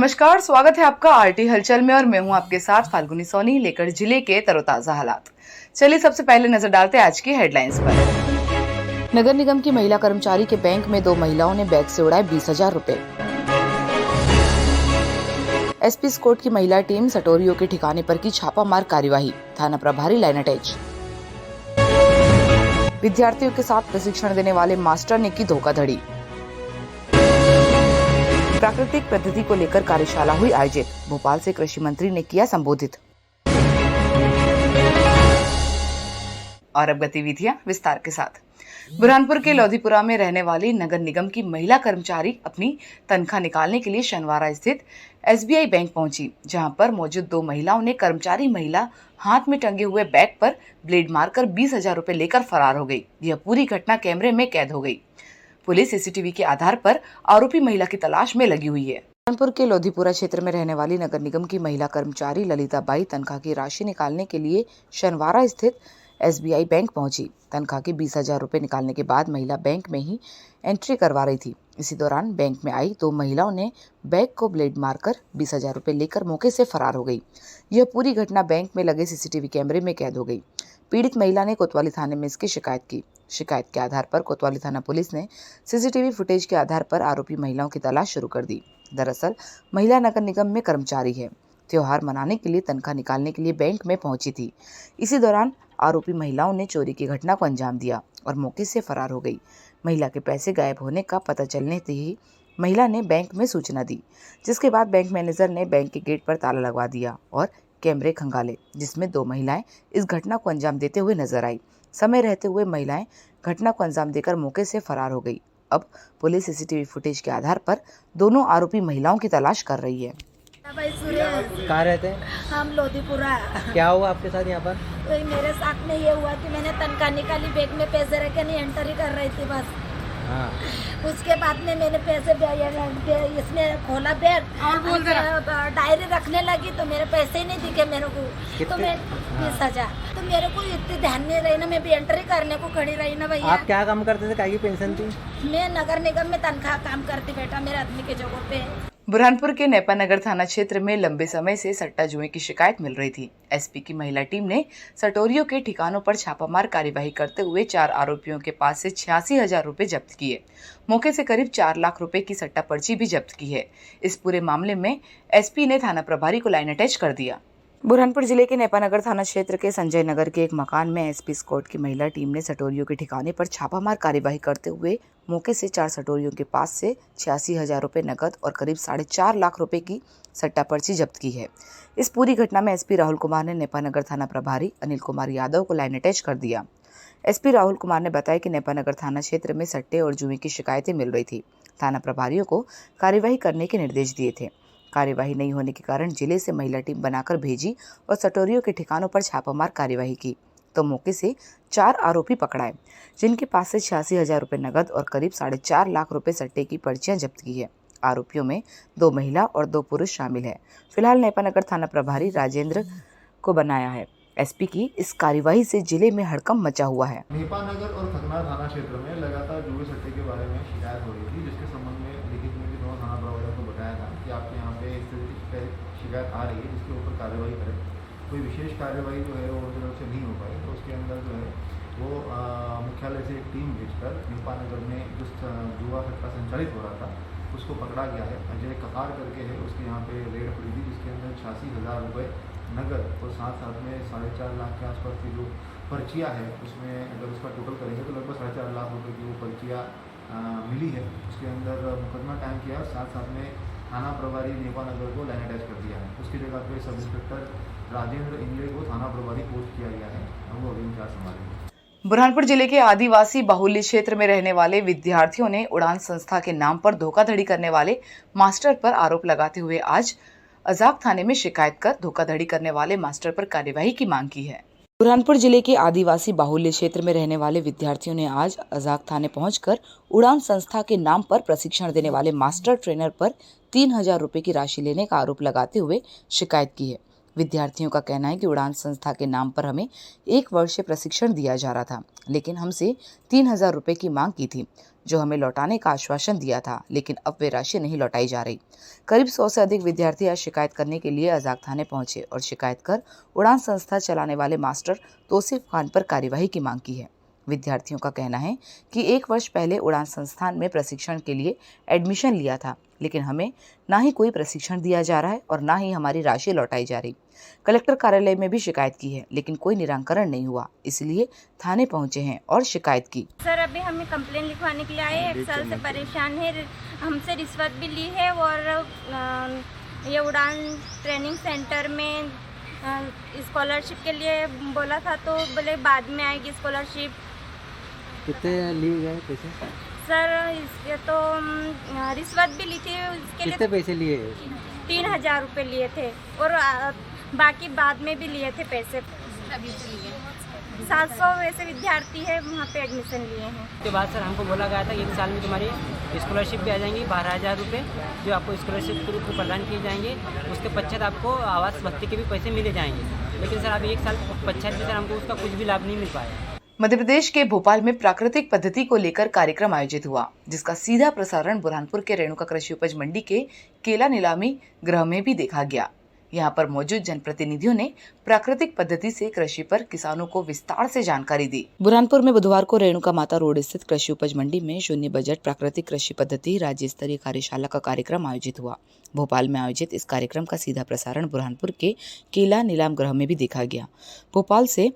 नमस्कार, स्वागत है आपका आरटी हलचल में और मैं हूं आपके साथ फाल्गुनी सोनी लेकर जिले के तरोताजा हालात। चलिए सबसे पहले नजर डालते हैं आज की हेडलाइंस पर। नगर निगम की महिला कर्मचारी के बैंक में 2 महिलाओं ने बैग से उड़ाए 20,000 रुपए। एसपी स्क्वाड की महिला टीम सटोरियों के ठिकाने पर की छापामार कार्यवाही, थाना प्रभारी लाइन अटैच। विद्यार्थियों के साथ प्रशिक्षण देने वाले मास्टर ने की धोखाधड़ी। प्राकृतिक पद्धति को लेकर कार्यशाला हुई आयोजित, भोपाल से कृषि मंत्री ने किया संबोधित। और अब गतिविधियां विस्तार के साथ। बुरहानपुर के लोधीपुरा में रहने वाली नगर निगम की महिला कर्मचारी अपनी तनख्वाह निकालने के लिए शनिवार स्थित एसबीआई बैंक पहुंची, जहां पर मौजूद 2 महिलाओं ने कर्मचारी महिला हाथ में टंगे हुए बैग पर ब्लेड मारकर 20,000 रुपए लेकर फरार हो गई। यह पूरी घटना कैमरे में कैद हो गई। पुलिस सीसीटीवी के आधार पर आरोपी महिला की तलाश में लगी हुई है। बुरहानपुर के लोधीपुरा क्षेत्र में रहने वाली नगर निगम की महिला कर्मचारी ललिता बाई तनख्वाह की राशि निकालने के लिए शनिवार स्थित एसबीआई बैंक पहुंची। तनख्वाह के 20,000 रुपए निकालने के बाद महिला बैंक में ही एंट्री करवा रही थी। इसी दौरान बैंक में आई 2 महिलाओं ने बैग को ब्लेड मारकर 20,000 रुपए लेकर मौके से फरार हो गई। यह पूरी घटना बैंक में लगे सीसीटीवी कैमरे में कैद हो गई। पीड़ित महिला ने कोतवाली थाने में इसकी शिकायत की। शिकायत के आधार पर कोतवाली थाना पुलिस ने सीसीटीवी फुटेज के आधार पर आरोपी महिलाओं की तलाश शुरू कर दी। दरअसल महिला नगर निगम में कर्मचारी है। त्योहार मनाने के लिए तनख्वाह निकालने के लिए बैंक में पहुंची थी। इसी दौरान आरोपी महिलाओं ने चोरी की घटना को अंजाम दिया और मौके से फरार हो गई। महिला के पैसे गायब होने का पता चलने से ही महिला ने बैंक में सूचना दी, जिसके बाद बैंक मैनेजर ने बैंक के गेट पर ताला लगवा दिया और कैमरे खंगाले, जिसमें 2 महिलाएं इस घटना को अंजाम देते हुए नजर आई। समय रहते हुए महिलाएं घटना को अंजाम देकर मौके से फरार हो गई। अब पुलिस सीसीटीवी फुटेज के आधार पर दोनों आरोपी महिलाओं की तलाश कर रही है। कहाँ रहते हैं? हम लोधीपुरा। क्या हुआ आपके साथ यहाँ पर? तो मेरे साथ में ये हुआ कि मैंने तनख्वाह निकाली, बैग में पैसे रखे नहीं, एंट्री कर रही थी बस। हाँ। उसके बाद में मैंने पैसे इसमें खोला बैग और डायरी रखने लगी तो मेरे पैसे ही नहीं दिखे मेरे को। तो मैं 20,000 तो मेरे को इतनी ध्यान नहीं रही ना, मैं भी एंट्री करने को खड़ी रही ना भैया। आप क्या काम करते थे? काय की पेंशन थी? मैं नगर निगम में तनख्वाह काम करती बेटा, मेरे आदमी के जगह पे। बुरहानपुर के नेपानगर थाना क्षेत्र में लंबे समय से सट्टा जुए की शिकायत मिल रही थी। एसपी की महिला टीम ने सटोरियों के ठिकानों पर छापामार कार्यवाही करते हुए 4 आरोपियों के पास से 86,000 रुपए जब्त किए। मौके से करीब 4 लाख रुपए की सट्टा पर्ची भी जब्त की है। इस पूरे मामले में एसपी ने थाना प्रभारी को लाइन अटैच कर दिया। बुरहानपुर जिले के नेपानगर थाना क्षेत्र के संजय नगर के एक मकान में एसपी स्क्वाड की महिला टीम ने सटोरियों के ठिकाने पर छापामार कार्यवाही करते हुए मौके से 4 सटोरियों के पास से 86,000 रुपए नकद और करीब 4.5 लाख रुपए की सट्टा पर्ची जब्त की है। इस पूरी घटना में एसपी राहुल कुमार ने नेपानगर थाना प्रभारी अनिल कुमार यादव को लाइन अटैच कर दिया। एसपी राहुल कुमार ने बताया कि नेपानगर थाना क्षेत्र में सट्टे और जुए की शिकायतें मिल रही थी। थाना प्रभारियों को कार्यवाही करने के निर्देश दिए थे। कार्यवाही नहीं होने के कारण जिले से महिला टीम बनाकर भेजी और सटोरियों के ठिकानों पर छापामार कार्यवाही की तो मौके से 4 आरोपी पकड़ाए, जिनके पास से 86,000 रुपए नगद और करीब 4.5 लाख रुपए सट्टे की पर्चियां जब्त की है। आरोपियों में 2 महिला और 2 पुरुष शामिल है। फिलहाल नेपानगर थाना प्रभारी राजेंद्र को बनाया है। एसपी की इस कार्यवाही से जिले में हड़कंप मचा हुआ है। नेपानगर और खतना थाना क्षेत्र में लगातार जुए सट्टे के बारे में शिकायत हो रही थी, जिसके संबंध में लिखित में भी दोनों थाना प्रभारियों को बताया था कि आपके यहाँ पे शिकायत आ रही है, जिसके ऊपर कार्रवाई करें। कोई विशेष कार्रवाई जो है वो उनकी तरफ से नहीं हो पाई, तो उसके अंदर जो है वो मुख्यालय से एक टीम भेजकर नेपानगर में जो जुआ सट्टा संचालित हो रहा था उसको पकड़ा गया है। अजय ककार करके है, उसके यहाँ पे रेड पड़ी थी, जिसके अंदर 86,000 रुपये नगद और साथ में 4.5 लाख के आसपास की जो पर्चियाँ है, उसमें अगर उसका टोटल करेंगे तो लगभग 4.5 लाख रुपए की वो पर्चियाँ मिली है। उसके अंदर मुकदमा कायम किया, साथ में थाना प्रभारी नेपानगर को लाइन अटैच कर दिया है। उसकी जगह पे सब इंस्पेक्टर राजेंद्र इंगले को थाना प्रभारी पोस्ट किया गया है। वो अभी इंचार्ज संभालेंगे। बुरहानपुर जिले के आदिवासी बाहुल्य क्षेत्र में रहने वाले विद्यार्थियों ने उड़ान संस्था के नाम पर धोखाधड़ी करने वाले मास्टर पर आरोप लगाते हुए आज अजाक थाने में शिकायत कर धोखाधड़ी करने वाले मास्टर पर कार्यवाही की मांग की है। बुरहानपुर जिले के आदिवासी बाहुल्य क्षेत्र में रहने वाले विद्यार्थियों ने आज अजाक थाने पहुंचकर उड़ान संस्था के नाम पर प्रशिक्षण देने वाले मास्टर ट्रेनर पर 3,000 रुपए की राशि लेने का आरोप लगाते हुए शिकायत की है। विद्यार्थियों का कहना है कि उड़ान संस्था के नाम पर हमें 1 वर्ष प्रशिक्षण दिया जा रहा था, लेकिन हमसे 3,000 रुपए की मांग की थी, जो हमें लौटाने का आश्वासन दिया था, लेकिन अब वे राशि नहीं लौटाई जा रही। करीब 100 से अधिक विद्यार्थी आज शिकायत करने के लिए अजाक थाने पहुंचे और शिकायत कर उड़ान संस्था चलाने वाले मास्टर तौसीफ खान पर कार्यवाही की मांग की है। विद्यार्थियों का कहना है कि 1 वर्ष पहले उड़ान संस्थान में प्रशिक्षण के लिए एडमिशन लिया था, लेकिन हमें ना ही कोई प्रशिक्षण दिया जा रहा है और ना ही हमारी राशि लौटाई जा रही। कलेक्टर कार्यालय में भी शिकायत की है, लेकिन कोई निराकरण नहीं हुआ, इसलिए थाने पहुंचे हैं और शिकायत की। सर अभी हमें कंप्लेन लिखवाने के लिए आए, 1 साल से परेशान है, हमसे रिश्वत भी ली है और ये उड़ान ट्रेनिंग सेंटर में स्कॉलरशिप के लिए बोला था, तो बोले बाद में आएगी स्कॉलरशिप। कितने लिए गए पैसे? सर इसके तो रिश्वत भी ली थी, उसके कितने लिए पैसे लिए? 3000 रुपये लिए थे और बाकी बाद में भी लिए थे पैसे। 700 वैसे विद्यार्थी है वहाँ पे एडमिशन लिए हैं। उसके बाद सर हमको बोला गया था 1 साल में तुम्हारी स्कॉलरशिप भी आ जाएंगी 12,000 रुपये, जो आपको स्कॉलरशिप के रूप में प्रदान किए जाएंगे। उसके पश्चात आपको आवास भत्ते के भी पैसे मिले जाएंगे, लेकिन सर अभी 1 साल पश्चात भी सर हमको उसका कुछ भी लाभ नहीं मिल पाया। मध्य प्रदेश के भोपाल में प्राकृतिक पद्धति को लेकर कार्यक्रम आयोजित हुआ, जिसका सीधा प्रसारण बुरहानपुर के रेणुका कृषि उपज मंडी के केला नीलामी गृह में भी देखा गया। यहाँ पर मौजूद जनप्रतिनिधियों ने प्राकृतिक पद्धति से कृषि पर किसानों को विस्तार से जानकारी दी। बुरहानपुर में बुधवार को रेणुका माता रोड स्थित कृषि उपज मंडी में शून्य बजट प्राकृतिक कृषि पद्धति राज्य स्तरीय कार्यशाला का कार्यक्रम आयोजित हुआ। भोपाल में आयोजित इस कार्यक्रम का सीधा प्रसारण बुरहानपुर के केला नीलाम गृह में भी देखा गया। भोपाल से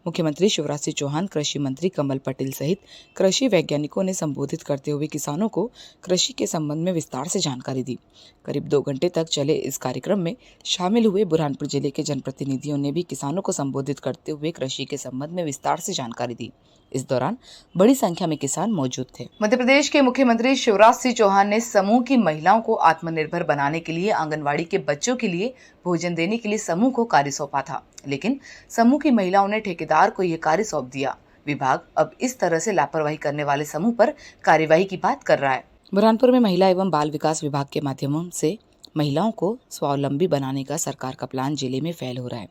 मुख्यमंत्री शिवराज सिंह चौहान, कृषि मंत्री कमल पटेल सहित कृषि वैज्ञानिकों ने संबोधित करते हुए किसानों को कृषि के संबंध में विस्तार से जानकारी दी। करीब 2 घंटे तक चले इस कार्यक्रम में शामिल हुए बुरहानपुर जिले के जनप्रतिनिधियों ने भी किसानों को संबोधित करते हुए कृषि के संबंध में विस्तार से जानकारी दी। इस दौरान बड़ी संख्या में किसान मौजूद थे। मध्य प्रदेश के मुख्यमंत्री शिवराज सिंह चौहान ने समूह की महिलाओं को आत्मनिर्भर बनाने के लिए आंगनवाड़ी के बच्चों के लिए भोजन देने के लिए समूह को कार्य सौंपा था, लेकिन समूह की महिलाओं ने ठेकेदार को यह कार्य सौंप दिया। विभाग अब इस तरह से लापरवाही करने वाले समूह पर कार्यवाही की बात कर रहा है। बुरहानपुर में महिला एवं बाल विकास विभाग के माध्यमों से महिलाओं को स्वावलंबी बनाने का सरकार का प्लान जिले में फैल हो रहा है।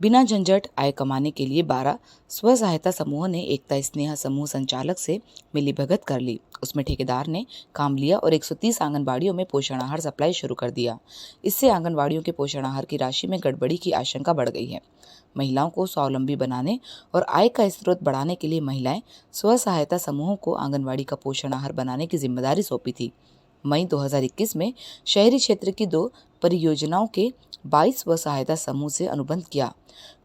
बिना झंझट आय कमाने के लिए 12 स्व सहायता समूहों ने एकता स्नेहा समूह संचालक से मिलीभगत कर ली। उसमें ठेकेदार ने काम लिया और 130 आंगनबाड़ियों में पोषण आहार सप्लाई शुरू कर दिया। इससे आंगनबाड़ियों के पोषण आहार की राशि में गड़बड़ी की आशंका बढ़ गई है। महिलाओं को स्वावलंबी बनाने और आय का स्रोत बढ़ाने के लिए महिलाएं स्व सहायता समूहों को आंगनबाड़ी का पोषण आहार बनाने की जिम्मेदारी सौंपी थी। मई 2021 में शहरी क्षेत्र की 2 परियोजनाओं के 22 स्व सहायता समूह से अनुबंध किया।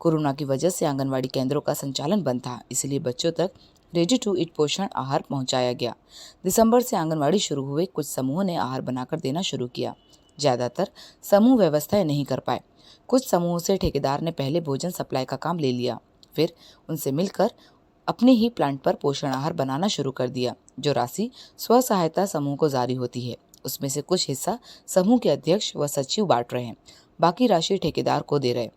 कोरोना की वजह से आंगनवाड़ी केंद्रों का संचालन बंद था, इसलिए बच्चों तक रेडी टू ईट पोषण आहार पहुंचाया गया। दिसंबर से आंगनवाड़ी शुरू हुए, कुछ समूहों ने आहार बनाकर देना शुरू किया। ज़्यादातर समूह व्यवस्थाएं नहीं कर पाए। कुछ समूहों से ठेकेदार ने पहले भोजन सप्लाई का काम ले लिया, फिर उनसे मिलकर अपने ही प्लांट पर पोषण आहार बनाना शुरू कर दिया। जो राशि स्व सहायता समूह को जारी होती है, उसमें से कुछ हिस्सा समूह के अध्यक्ष व सचिव बांट रहे हैं, बाकी राशि ठेकेदार को दे रहे।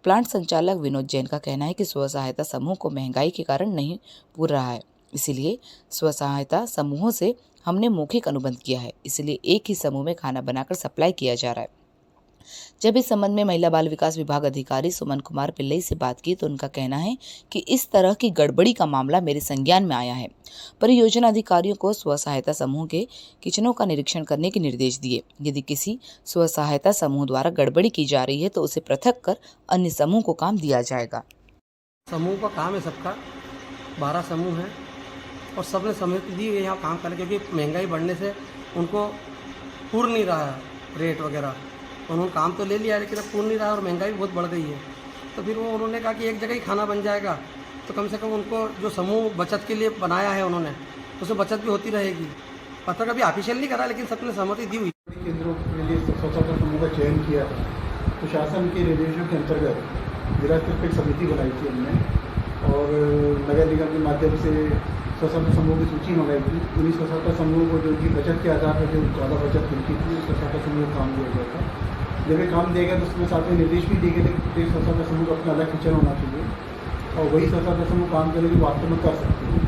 प्लांट संचालक विनोद जैन का कहना है कि स्व सहायता समूह को महंगाई के कारण नहीं पूर रहा है, इसीलिए स्व सहायता समूहों से हमने मौखिक अनुबंध किया है, इसलिए एक ही समूह में खाना बनाकर सप्लाई किया जा रहा है। जब इस संबंध में महिला बाल विकास विभाग अधिकारी सुमन कुमार पिल्लई से बात की तो उनका कहना है कि इस तरह की गड़बड़ी का मामला मेरे संज्ञान में आया है। परियोजना अधिकारियों को स्व सहायता समूह के किचनों का निरीक्षण करने के निर्देश दिए। यदि किसी स्व सहायता समूह द्वारा गड़बड़ी की जा रही है तो उसे पृथक कर अन्य समूह को काम दिया जाएगा। समूह का काम है सबका, 12 समूह हैं और सबने सहमति दी है यहाँ काम करने, क्योंकि महंगाई बढ़ने से उनको पूर नहीं रहा है रेट वगैरह। उन्होंने काम तो ले लिया लेकिन अब पूर्ण नहीं रहा और महंगाई बहुत बढ़ गई है। तो फिर वो उन्होंने कहा कि एक जगह ही खाना बन जाएगा, तो कम से कम उनको जो समूह बचत के लिए बनाया है उन्होंने, उसमें बचत भी होती रहेगी। पत्र कभी ऑफिशियल नहीं करा लेकिन सबने सहमति दी हुई। केंद्रों के लिए स्वच्छता समूह का चयन किया था, तो शासन के निर्देशों के अंतर्गत जिला स्तर पर एक समिति बनाई थी हमने और नगर निगम के माध्यम से स्वच्छता समूह की सूची मंगाई थी। उन्हीं स्वच्छता समूह को जो उनकी बचत के आधार पर जो ज़्यादा बचत मिलती थी, स्वच्छता समूह काम दिया गया था। जब ये काम दिया गया तो उसमें साथ में निर्देश भी दिए गए थे कि स्वच्छता समूह का अपना अलग किचन होना चाहिए और वही स्वच्छता समूह काम करने की वास्तव में कर सकते हैं।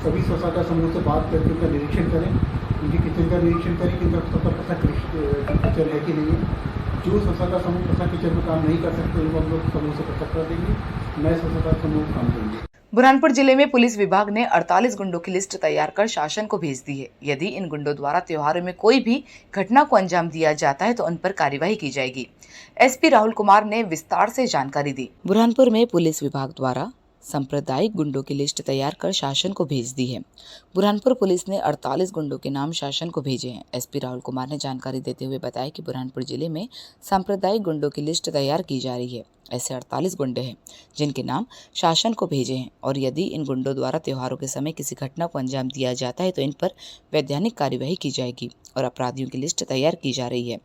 सभी स्वच्छता समूह से बात करके उनका निरीक्षण करें, उनकी किचन का निरीक्षण करें कि उनका पृथक किचन है कि नहीं है। जो स्वच्छता समूह पृथक किचन में काम नहीं कर सकते उनको हम लोग समूह से पृथक कर देंगे, नए स्वच्छता समूह काम करेंगे। बुरहानपुर जिले में पुलिस विभाग ने 48 गुंडों की लिस्ट तैयार कर शासन को भेज दी है। यदि इन गुंडों द्वारा त्योहारों में कोई भी घटना को अंजाम दिया जाता है तो उन पर कार्यवाही की जाएगी। एसपी राहुल कुमार ने विस्तार से जानकारी दी। बुरहानपुर में पुलिस विभाग द्वारा सांप्रदायिक गुंडों की लिस्ट तैयार कर शासन को भेज दी है। बुरहानपुर पुलिस ने 48 गुंडों के नाम शासन को भेजे हैं। एसपी राहुल कुमार ने जानकारी देते हुए बताया कि बुरहानपुर जिले में सांप्रदायिक गुंडों की लिस्ट तैयार की जा रही है। ऐसे 48 गुंडे हैं जिनके नाम शासन को भेजे हैं और यदि इन गुंडों द्वारा त्योहारों के समय किसी घटना को अंजाम दिया जाता है तो इन पर वैधानिक कार्यवाही की जाएगी और अपराधियों की लिस्ट तैयार की जा रही है।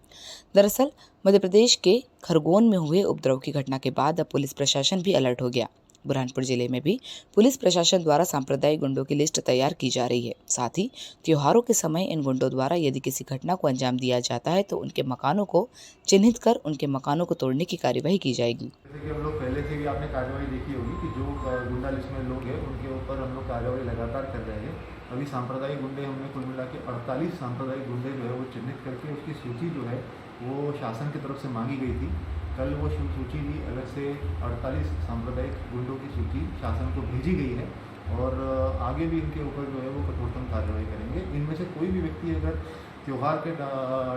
दरअसल मध्य प्रदेश के खरगोन में हुए उपद्रव की घटना के बाद अब पुलिस प्रशासन भी अलर्ट हो गया। बुरहानपुर जिले में भी पुलिस प्रशासन द्वारा सांप्रदायिक गुंडों की लिस्ट तैयार की जा रही है। साथ ही त्योहारों के समय इन गुंडों द्वारा यदि किसी घटना को अंजाम दिया जाता है तो उनके मकानों को चिन्हित कर उनके मकानों को तोड़ने की कार्यवाही की जाएगी। जैसे कि हम लोग पहले से भी आपने कार्रवाई देखी होगी कि जो गुंडा लिस्ट में लोग हैं उनके ऊपर हम लोग कार्रवाई लगातार कर रहे हैं। अभी सांप्रदायिक गुंडे हमने कुल मिला के 48 सांप्रदायिक गुंडे जो है वो चिन्हित करके उसकी सूची जो है वो शासन की तरफ से मांगी गई थी। कल वो सूची भी अलग से 48 सांप्रदायिक गुंडों की सूची शासन को भेजी गई है और आगे भी इनके ऊपर जो है वो कठोरतम कार्रवाई करेंगे। इनमें से कोई भी व्यक्ति अगर त्योहार के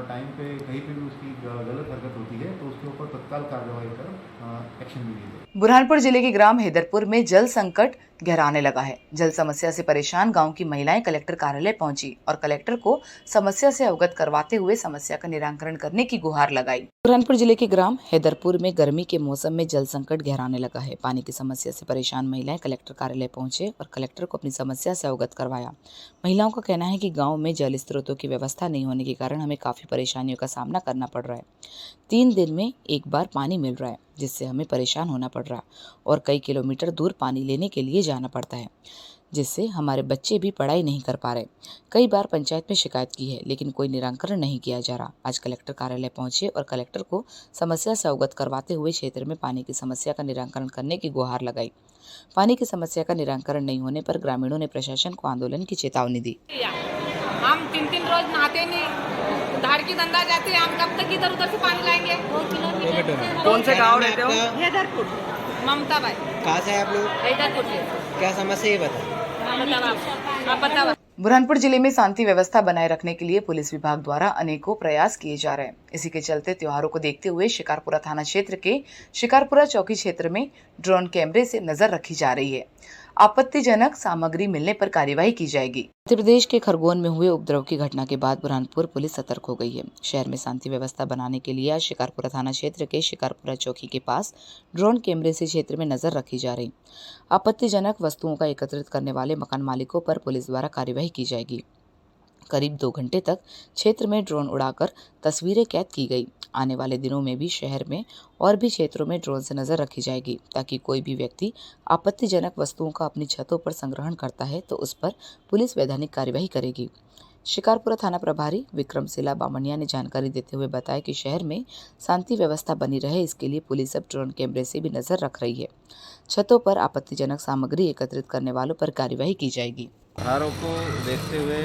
टाइम पे कहीं पे भी उसकी गलत हरकत होती है तो उसके ऊपर तत्काल कार्रवाई कर एक्शन भी लिया जाए। बुरहानपुर जिले के ग्राम हैदरपुर में जल संकट गहराने लगा है। जल समस्या से परेशान गांव की महिलाएं कलेक्टर कार्यालय पहुंची और कलेक्टर को समस्या से अवगत करवाते हुए समस्या का निराकरण करने की गुहार लगाई। बुरहानपुर जिले के ग्राम हैदरपुर में गर्मी के मौसम में जल संकट गहराने लगा है। पानी की समस्या से परेशान महिलाएं कलेक्टर कार्यालय पहुंचे और कलेक्टर को अपनी समस्या से अवगत करवाया। महिलाओं का कहना है कि गाँव में जल स्रोतों की व्यवस्था नहीं होने के कारण हमें काफी परेशानियों का सामना करना पड़ रहा है। 3 दिन में एक बार पानी मिल रहा है जिससे हमें परेशान होना पड़ रहा है और कई किलोमीटर दूर पानी लेने के लिए जाना पड़ता है जिससे हमारे बच्चे भी पढ़ाई नहीं कर पा रहे। कई बार पंचायत में शिकायत की है लेकिन कोई निराकरण नहीं किया जा रहा। आज कलेक्टर कार्यालय पहुंचे और कलेक्टर को समस्या से अवगत करवाते हुए क्षेत्र में पानी की समस्या का निराकरण करने की गुहार लगाई। पानी की समस्या का निराकरण नहीं होने पर ग्रामीणों ने प्रशासन को आंदोलन की चेतावनी दी। हम 3 रोज नहाते नहीं, धार की धंधा जाते हैं, हम कब तक इधर उधर से पानी लाएंगे? 2 किलोमीटर। कौन से गाँव रहते हो? हैदरपुर। ममता भाई। कहाँ से आप लोग? हैदरपुर से। क्या समस्या ये बताओ। आप बताओ। बुरहानपुर जिले में शांति व्यवस्था बनाए रखने के लिए पुलिस विभाग द्वारा अनेकों प्रयास किए जा रहे हैं। इसी के चलते त्योहारों को देखते हुए शिकारपुरा थाना क्षेत्र के शिकारपुरा चौकी क्षेत्र में ड्रोन कैमरे से नजर रखी जा रही है। आपत्तिजनक सामग्री मिलने पर कार्यवाही की जाएगी। मध्य प्रदेश के खरगोन में हुए उपद्रव की घटना के बाद बुरहानपुर पुलिस सतर्क हो गई है। शहर में शांति व्यवस्था बनाने के लिए आज शिकारपुरा थाना क्षेत्र के शिकारपुरा चौकी के पास ड्रोन कैमरे से क्षेत्र में नजर रखी जा रही। आपत्तिजनक वस्तुओं का एकत्रित करने वाले मकान मालिकों पर पुलिस द्वारा कार्यवाही की जाएगी। करीब 2 घंटे तक क्षेत्र में ड्रोन उड़ाकर तस्वीरें कैद की गई। आने वाले दिनों में भी शहर में और भी क्षेत्रों में ड्रोन से नजर रखी जाएगी ताकि कोई भी व्यक्ति आपत्तिजनक वस्तुओं का अपनी छतों पर संग्रहण करता है तो उस पर पुलिस वैधानिक कार्यवाही करेगी। शिकारपुरा थाना प्रभारी विक्रमशिला बामनिया ने जानकारी देते हुए बताया कि शहर में शांति व्यवस्था बनी रहे इसके लिए पुलिस अब ड्रोन कैमरे से भी नजर रख रही है। छतों पर आपत्तिजनक सामग्री एकत्रित करने वालों पर कार्यवाही की जाएगी। त्योहारों को देखते हुए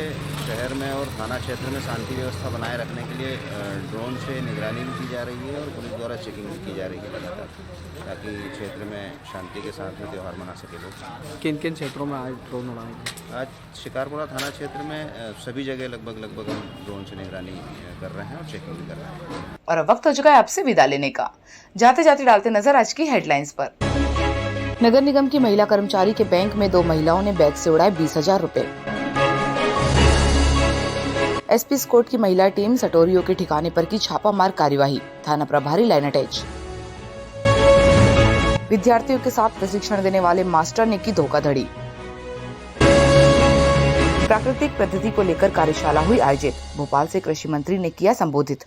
शहर में और थाना क्षेत्र में शांति व्यवस्था बनाए रखने के लिए ड्रोन से निगरानी भी की जा रही है और पुलिस द्वारा चेकिंग भी की जा रही है लगातार, ताकि क्षेत्र में शांति के साथ में त्यौहार मना सके लोग। किन किन क्षेत्रों में आज ड्रोन उड़ाएंगे? आज शिकारपुरा थाना क्षेत्र में सभी जगह लगभग हम ड्रोन से निगरानी कर रहे हैं और चेकिंग भी कर रहे हैं। और अब वक्त हो चुका है आपसे विदा लेने का। जाते जाते डालते नजर आज की हेडलाइंस पर। नगर निगम की महिला कर्मचारी के बैंक में 2 महिलाओं ने बैग से उड़ाए 20,000 रुपए। एसपी स्क्वाड की महिला टीम सटोरियों के ठिकाने पर की छापामार कार्यवाही। थाना प्रभारी लाइन अटैच। विद्यार्थियों के साथ प्रशिक्षण देने वाले मास्टर ने की धोखाधड़ी। प्राकृतिक पद्धति को लेकर कार्यशाला हुई आयोजित। भोपाल से कृषि मंत्री ने किया संबोधित।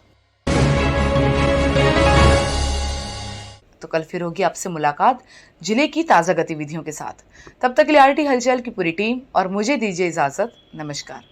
तो कल फिर होगी आपसे मुलाकात जिले की ताजा गतिविधियों के साथ। तब तक के लिए आरटी हलचल की पूरी टीम और मुझे दीजिए इजाजत। नमस्कार।